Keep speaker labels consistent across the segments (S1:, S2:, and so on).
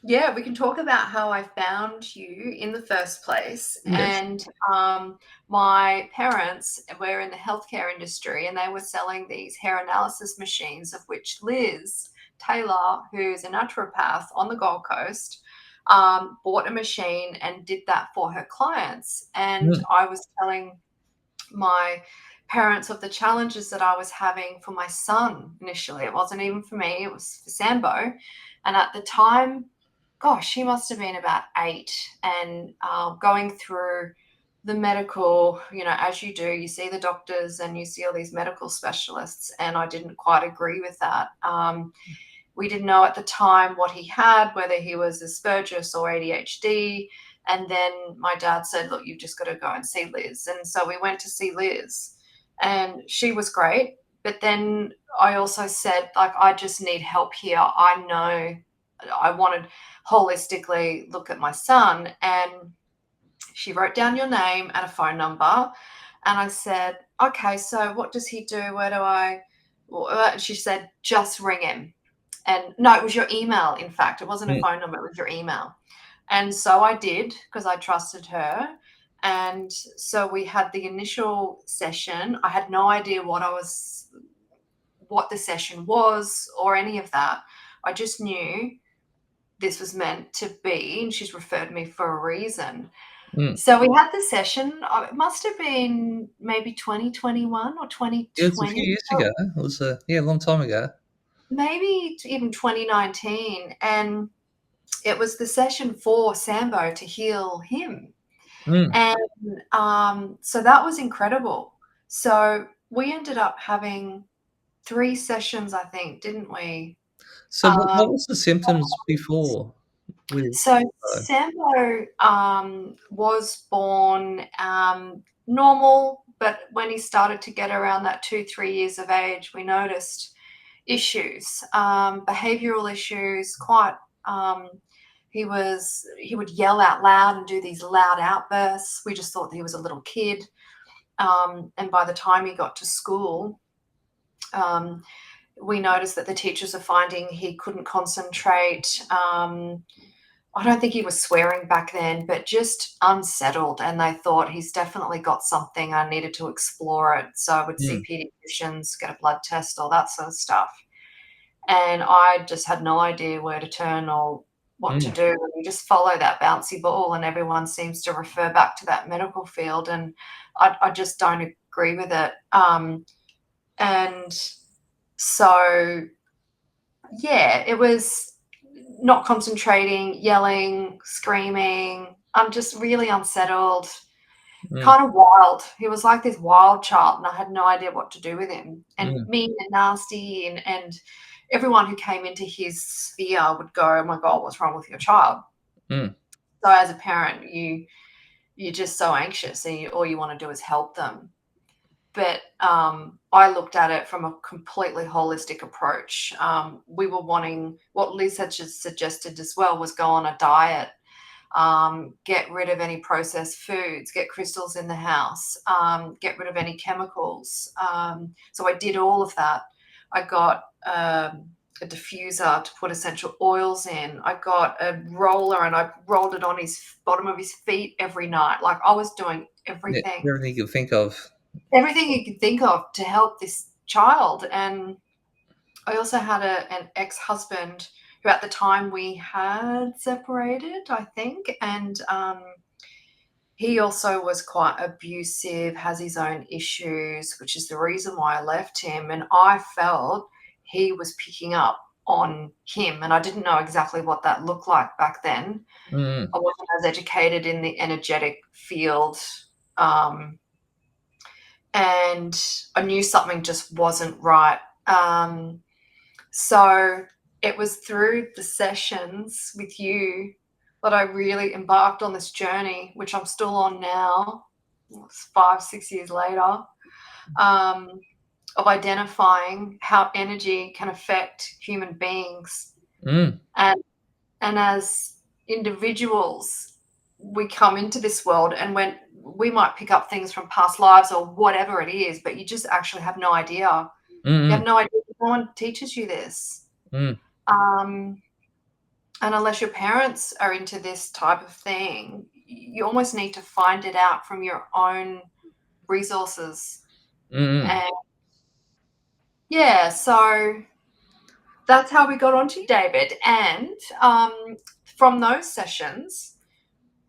S1: Yeah, we can talk about how I found you in the first place.
S2: Yes.
S1: And my parents were in the healthcare industry and they were selling these hair analysis machines, of which Liz Taylor, who's a naturopath on the Gold Coast, bought a machine and did that for her clients. And
S2: Mm.
S1: I was telling my parents of the challenges that I was having for my son initially. It wasn't even for me, it was for Sambo. And at the time, gosh, he must have been about 8 and going through the medical, as you do, you see the doctors and you see all these medical specialists. And I didn't quite agree with that. We didn't know at the time what he had, whether he was Asperger's or ADHD. And then my dad said, look, you've just got to go and see Liz. And so we went to see Liz, and she was great. But then I also said, like, I just need help here. I know I wanted holistically look at my son. And she wrote down your name and a phone number. And I said, okay, so what does he do? Where do I? She said, just ring him. And no, it was your email, in fact. It wasn't a
S2: Mm.
S1: phone number, it was your email. And so I did because I trusted her. And so we had the initial session. I had no idea what the session was or any of that. I just knew this was meant to be, and she's referred me for a reason.
S2: Mm.
S1: So we had the session. It must have been maybe 2021 or
S2: It was a few
S1: 2020.
S2: years ago. It was a long time ago.
S1: Maybe even 2019. And it was the session for Sambo to heal him.
S2: Mm.
S1: And so that was incredible. So we ended up having 3 sessions, I think, didn't we?
S2: So what
S1: Um,
S2: was the symptoms before with
S1: so
S2: uh,
S1: Sambo was born normal, but when he started to get around that 2, 3 years of age, we noticed issues, behavioural issues. Quite, he would yell out loud and do these loud outbursts. We just thought he was a little kid. And by the time he got to school, um, we noticed that the teachers are finding he couldn't concentrate. I don't think he was swearing back then, but just unsettled. And they thought he's definitely got something. I needed to explore it. So I would see
S2: mm,
S1: pediatricians, get a blood test, all that sort of stuff. And I just had no idea where to turn or what to
S2: mm.
S1: do. And you just follow that bouncy ball, and everyone seems to refer back to that medical field. And I just don't agree with it. And so, yeah, it was not concentrating, yelling, screaming. I'm just really unsettled,
S2: Mm.
S1: kind of wild. He was like this wild child, and I had no idea what to do with him. And
S2: Mm.
S1: mean and nasty, and everyone who came into his sphere would go, "Oh my God, what's wrong with your child?"
S2: Mm.
S1: So as a parent, you're just so anxious, and all you want to do is help them. But I looked at it from a completely holistic approach. We were wanting what Liz had just suggested as well was go on a diet, get rid of any processed foods, get crystals in the house, get rid of any chemicals. So I did all of that. I got a diffuser to put essential oils in. I got a roller and I rolled it on his bottom of his feet every night. Like I was doing
S2: Yeah,
S1: everything,
S2: everything you could think of.
S1: everything you could think of to help this child. And I also had an ex-husband who at the time we had separated, I think, and he also was quite abusive, has his own issues, which is the reason why I left him. And I felt he was picking up on him, and I didn't know exactly what that looked like back then.
S2: Mm.
S1: I wasn't as educated in the energetic field, um, and I knew something just wasn't right. So it was through the sessions with you that I really embarked on this journey, which I'm still on now, 5, 6 years later, um, of identifying how energy can affect human beings.
S2: Mm.
S1: And, and as individuals, we come into this world, and when we might pick up things from past lives or whatever it is, but you just actually have no idea. You have
S2: Mm.
S1: no idea. No one teaches you this.
S2: Mm.
S1: Um, And unless your parents are into this type of thing, you almost need to find it out from your own resources.
S2: Mm.
S1: And yeah, so that's how we got onto David. And from those sessions,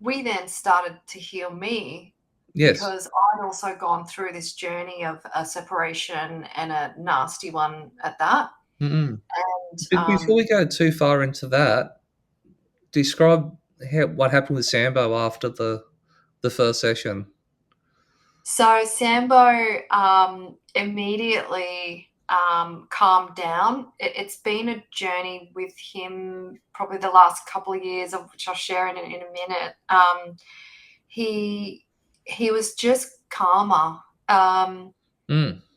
S1: we then started to heal me
S2: Yes.
S1: because I'd also gone through this journey of a separation and a nasty one at that.
S2: Mm.
S1: And
S2: Before we go too far into that, describe what happened with Sambo after the first session.
S1: so Sambo immediately calmed down. It's been a journey with him probably the last couple of years, of which I'll share in a minute. He he was just calmer.
S2: Mm.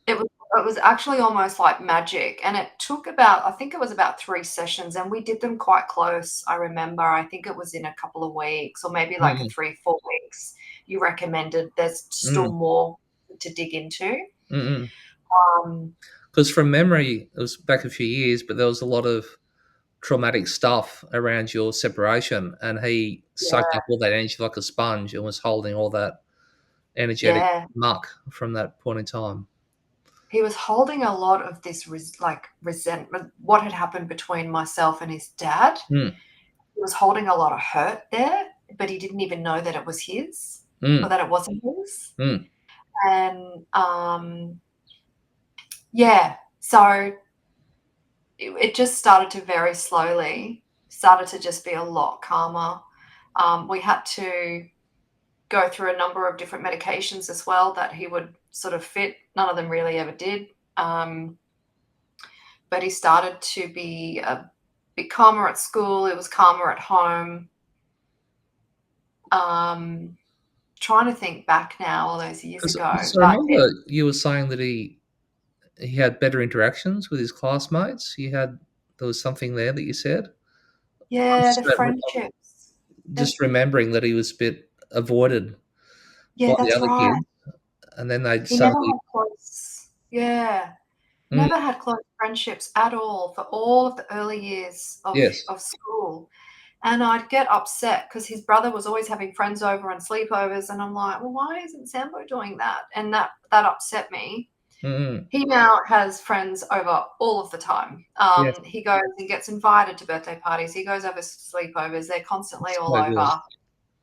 S1: It was actually almost like magic, and it took about, I think it was about 3 sessions, and we did them quite close, I remember. I think it was in a couple of weeks or maybe like
S2: Mm.
S1: 3, 4 weeks. You recommended there's still
S2: Mm.
S1: more to dig into.
S2: Mm.
S1: Um,
S2: Because from memory, it was back a few years, but there was a lot of traumatic stuff around your separation, and he soaked
S1: yeah,
S2: up all that energy like a sponge and was holding all that energetic
S1: yeah.
S2: muck from that point in time.
S1: He was holding a lot of this resentment, what had happened between myself and his dad.
S2: Mm.
S1: He was holding a lot of hurt there, but he didn't even know that it was his or
S2: Mm.
S1: that it wasn't his.
S2: Mm.
S1: And yeah, so it just started to very slowly started to just be a lot calmer. We had to go through a number of different medications as well that he would sort of fit. None of them really ever did. But he started to be a bit calmer at school. It was calmer at home. Um, Trying to think back now, all those years ago.
S2: Because I
S1: But
S2: remember you were saying that he had better interactions with his classmates. There was something there that you said. I'm
S1: yeah,
S2: just,
S1: the friendships.
S2: just remembering that he was a bit avoided by
S1: Yeah,
S2: the
S1: that's
S2: other
S1: right.
S2: kids, and then they'd
S1: He never
S2: suddenly,
S1: had close, yeah,
S2: mm,
S1: never had close friendships at all for all of the early years
S2: yes,
S1: of school. And I'd get upset because his brother was always having friends over and sleepovers, and I'm like, "Well, why isn't Sambo doing that?" And that upset me.
S2: mm,
S1: He now has friends over all of the time.
S2: yes,
S1: He goes and gets invited to birthday parties. He goes over sleepovers. They're constantly
S2: it's
S1: all
S2: so good.
S1: over.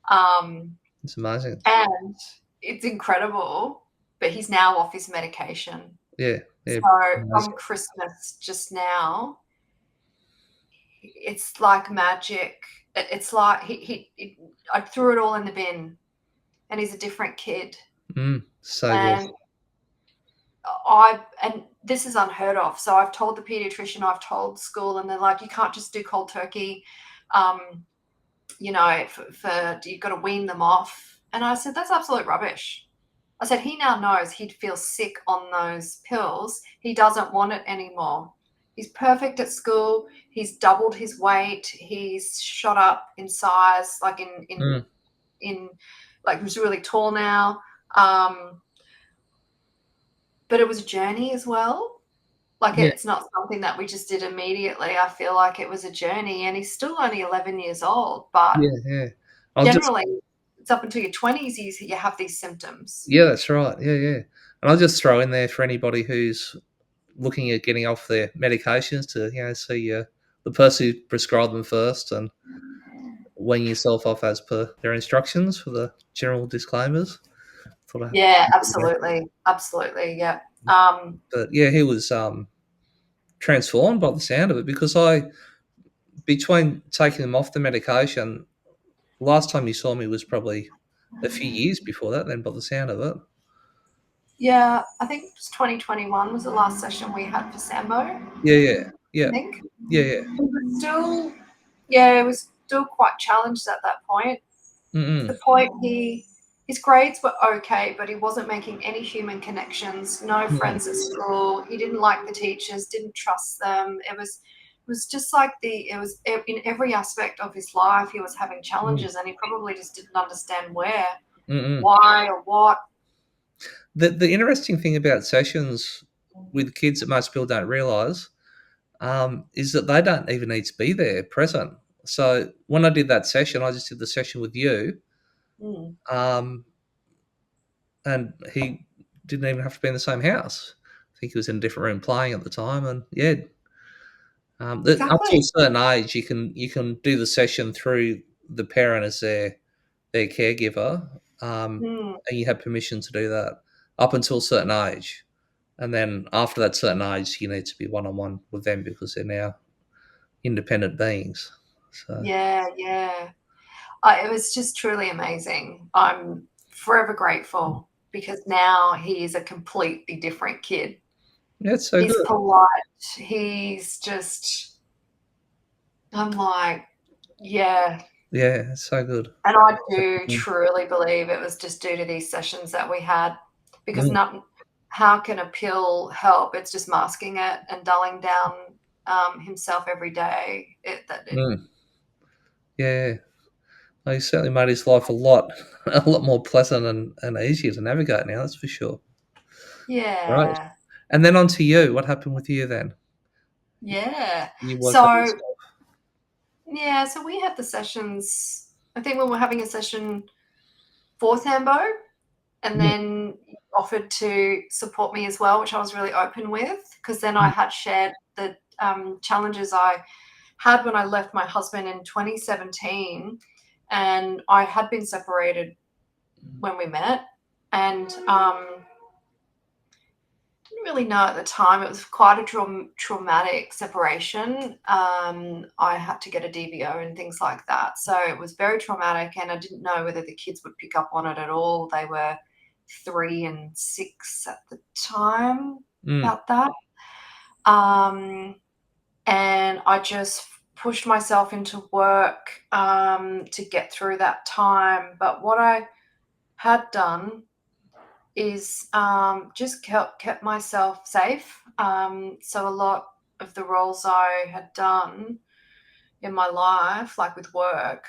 S1: Um,
S2: It's amazing.
S1: and it's incredible, but he's now off his medication.
S2: Yeah, yeah,
S1: So
S2: amazing.
S1: from Christmas just now, it's like magic. It's like I threw it all in the bin, and he's a different kid.
S2: So good.
S1: And and this is unheard of. So I've told the pediatrician, I've told school, and they're like, you can't just do cold turkey. Um, for you've got to wean them off. And I said, that's absolute rubbish. I said, he now knows he'd feel sick on those pills. He doesn't want it anymore. He's perfect at school. He's doubled his weight. He's shot up in size, like
S2: Mm,
S1: in like he's really tall now. Um, but it was a journey as well. Like
S2: yeah,
S1: it's not something that we just did immediately. I feel like it was a journey, and he's still only 11 years old. But
S2: yeah, yeah. I'll just
S1: generally, it's up until your 20s you have these symptoms.
S2: Yeah, that's right. Yeah, yeah. And I'll just throw in there for anybody who's looking at getting off their medications to, see the person who prescribed them first and wean yourself off as per their instructions for the general disclaimers. Thought I
S1: Yeah, absolutely, absolutely. Yeah.
S2: But yeah, he was transformed by the sound of it because I, between taking him off the medication, last time you saw me was probably a few years before that. Then, by the sound of it,
S1: Yeah, I think it was 2021 was the last session we had for Sambo. I
S2: yeah, yeah, yeah,
S1: think
S2: yeah, yeah,
S1: it was still, yeah, it was still quite challenged at that point. To
S2: mm-mm,
S1: the point his grades were okay, but he wasn't making any human connections. No
S2: mm-mm,
S1: friends at school. He didn't like the teachers. Didn't trust them. It was just like it was in every aspect of his life. He was having
S2: mm,
S1: challenges, and he probably just didn't understand where,
S2: mm-mm.
S1: why, or what.
S2: The interesting thing about sessions with kids that most people don't realise is that they don't even need to be there present. So when I did that session, I just did the session with you,
S1: Mm.
S2: um, and he didn't even have to be in the same house. I think he was in a different room playing at the time, and yeah, up to a
S1: Exactly.
S2: certain age, you can do the session through the parent as their caregiver,
S1: Mm.
S2: and you have permission to do that up until a certain age, and then after that certain age, you need to be one on one with them because they're now independent beings. So
S1: Yeah, yeah. It was just truly amazing. I'm forever grateful because now he is a completely different kid.
S2: yeah, it's so
S1: He's
S2: good.
S1: polite. He's just, I'm like, yeah.
S2: Yeah, it's so good.
S1: And I
S2: So,
S1: do truly believe it was just due to these sessions that we had because
S2: mm,
S1: not, how can a pill help? It's just masking it and dulling down himself every day.
S2: mm, yeah, he certainly made his life a lot, a lot more pleasant and easier to navigate now. That's for sure. Right,
S1: yeah,
S2: and then on to you. What happened with you then?
S1: yeah.
S2: You worked on
S1: So
S2: yourself.
S1: yeah, so we had the sessions. I think we were having a session for Sambo, and
S2: Mm,
S1: then offered to support me as well, which I was really open with because then I
S2: mm,
S1: had shared the challenges I had when I left my husband in 2017, and I had been separated when we met, and didn't really know at the time. It was quite a traumatic separation. I had to get a DVO and things like that. So it was very traumatic, and I didn't know whether the kids would pick up on it at all. They were 3 and 6 at the time,
S2: mm,
S1: about that. Um, and I just pushed myself into work to get through that time. But what I had done is just kept myself safe. So a lot of the roles I had done in my life, like with work,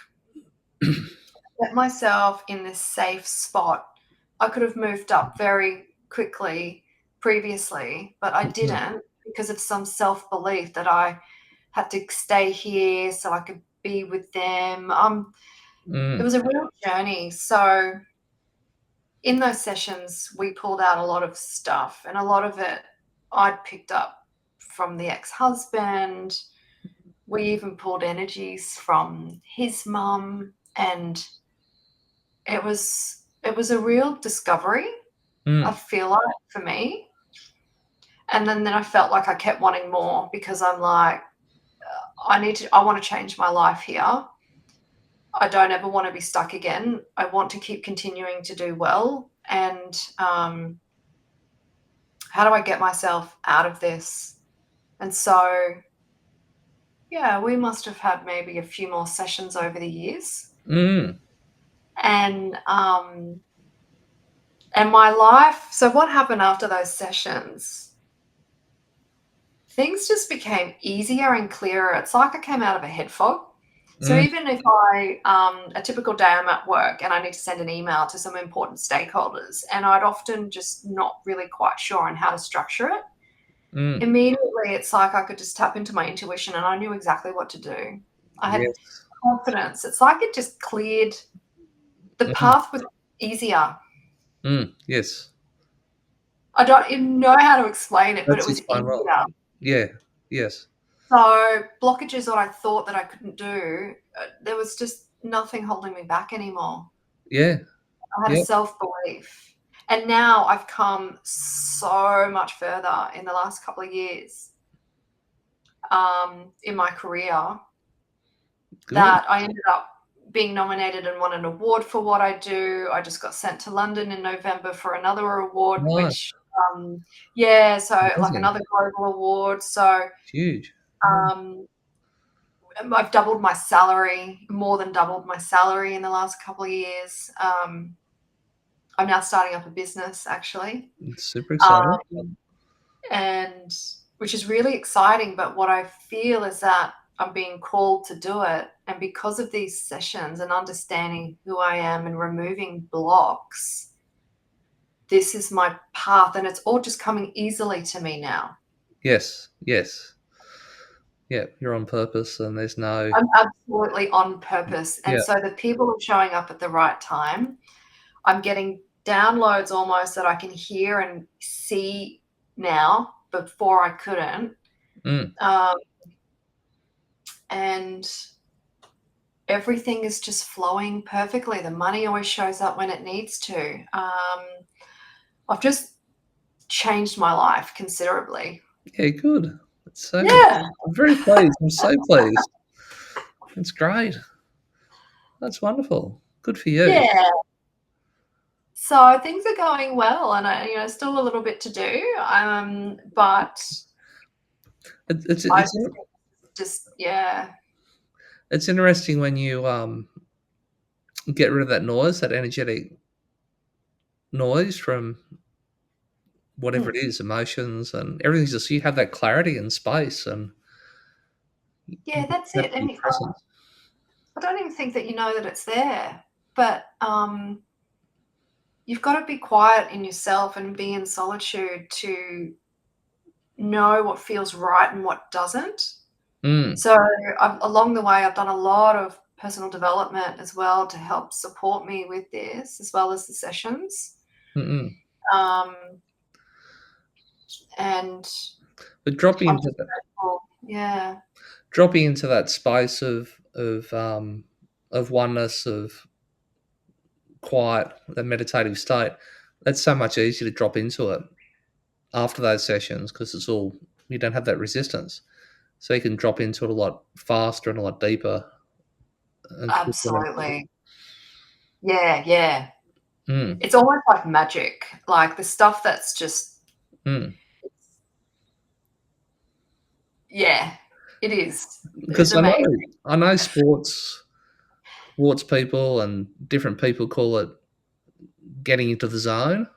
S1: kept myself in this safe spot. I could have moved up very quickly previously, but I
S2: mm,
S1: didn't because of some self belief that I had to stay here so I could be with them. It
S2: mm,
S1: was a real journey. So in those sessions, we pulled out a lot of stuff, and a lot of it I'd picked up from the ex husband. We even pulled energies from his mum, and it was a real discovery, I
S2: mm,
S1: feel like, for me. And then I felt like I kept wanting more because I'm like, I want to change my life here. I don't ever want to be stuck again. I want to keep continuing to do well. And how do I get myself out of this? And so, yeah, we must have had maybe a few more sessions over the years.
S2: mm,
S1: And and my life, so what happened after those sessions? Things just became easier and clearer. It's like I came out of a head fog. So
S2: mm,
S1: even if a typical day I'm at work and I need to send an email to some important stakeholders, and I'd often just not really quite sure on how to structure it,
S2: mm.
S1: immediately it's like I could just tap into my intuition and I knew exactly what to do. I had
S2: Yes.
S1: confidence. It's like it just cleared, the
S2: Mm,
S1: path was easier.
S2: yes.
S1: I don't even know how to explain it, but it
S2: That's
S1: was
S2: explained well.
S1: easier.
S2: Yeah. Yes.
S1: So blockages that I thought that I couldn't do, there was just nothing holding me back anymore.
S2: Yeah.
S1: I had a
S2: Yeah.
S1: self-belief. And now I've come so much further in the last couple of years in my career
S2: Good.
S1: that I ended up being nominated and won an award for what I do. I just got sent to London in November for another award, which,
S2: Nice.
S1: yeah, so like
S2: Amazing.
S1: another global award. So
S2: Huge. Mm.
S1: um, I've doubled my salary, more than doubled my salary in the last couple of years. I'm now starting up a business actually,
S2: It's super exciting.
S1: um, and which is really exciting. But what I feel is that I'm being called to do it. And because of these sessions and understanding who I am and removing blocks, this is my path. And it's all just coming easily to me now.
S2: Yes. Yes. Yeah, you're on purpose, and there's no
S1: I'm absolutely on purpose. And
S2: yeah.
S1: so the people are showing up at the right time. I'm getting downloads almost that I can hear and see now before I couldn't.
S2: Mm.
S1: Um, and everything is just flowing perfectly. The money always shows up when it needs to. I've just changed my life considerably.
S2: Yeah, good. It's so
S1: Yeah,
S2: I'm very pleased. I'm so pleased. It's great. That's wonderful. Good for you.
S1: yeah. So things are going well, and still a little bit to do. But I
S2: It's
S1: just yeah,
S2: it's interesting when you get rid of that noise, that energetic noise from whatever
S1: mm,
S2: it is, emotions and everything's just you have that clarity and space, and you
S1: yeah, that's
S2: have
S1: it.
S2: to be
S1: And
S2: present.
S1: I don't even think that you know that it's there, but you've got to be quiet in yourself and be in solitude to know what feels right and what doesn't.
S2: Mm,
S1: So along the way, I've done a lot of personal development as well to help support me with this, as well as the sessions.
S2: mm.
S1: Um, and
S2: But dropping
S1: I'm
S2: into
S1: just
S2: that
S1: grateful. Yeah,
S2: dropping into that space of oneness, of quiet, the meditative state, that's so much easier to drop into it after those sessions because it's all you don't have that resistance, so you can drop into it a lot faster and a lot deeper and quicker.
S1: absolutely. Yeah, yeah.
S2: Mm,
S1: It's almost like magic. Like the stuff that's just,
S2: mm.
S1: yeah, it is. It's
S2: Because
S1: amazing.
S2: I know sports people and different people call it getting into the zone.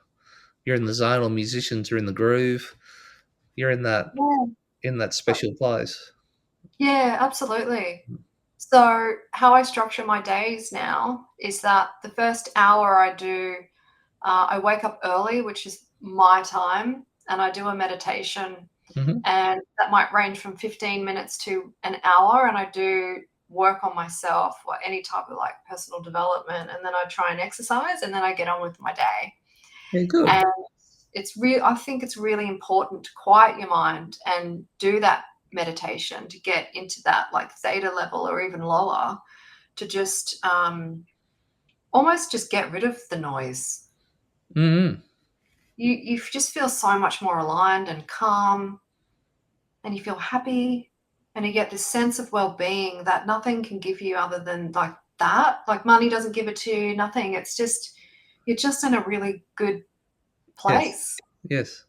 S2: You're in the zone, or musicians are in the groove. You're
S1: Yeah.
S2: in that special place.
S1: Yeah, absolutely. So, how I structure my days now is that the first hour I wake up early, which is my time, and I do a meditation.
S2: Hmm.
S1: And that might range from 15 minutes to an hour. And I do work on myself or any type of like personal development. And then I try and exercise and then I get on with my day.
S2: Yeah, good.
S1: And I think it's really important to quiet your mind and do that meditation to get into that like theta level or even lower to just almost just get rid of the noise.
S2: Mm-hmm.
S1: You just feel so much more aligned and calm, and you feel happy, and you get this sense of well-being that nothing can give you other than like that. Like money doesn't give it to you, nothing. It's just you're just in a really good
S2: Yes,
S1: place.
S2: yes.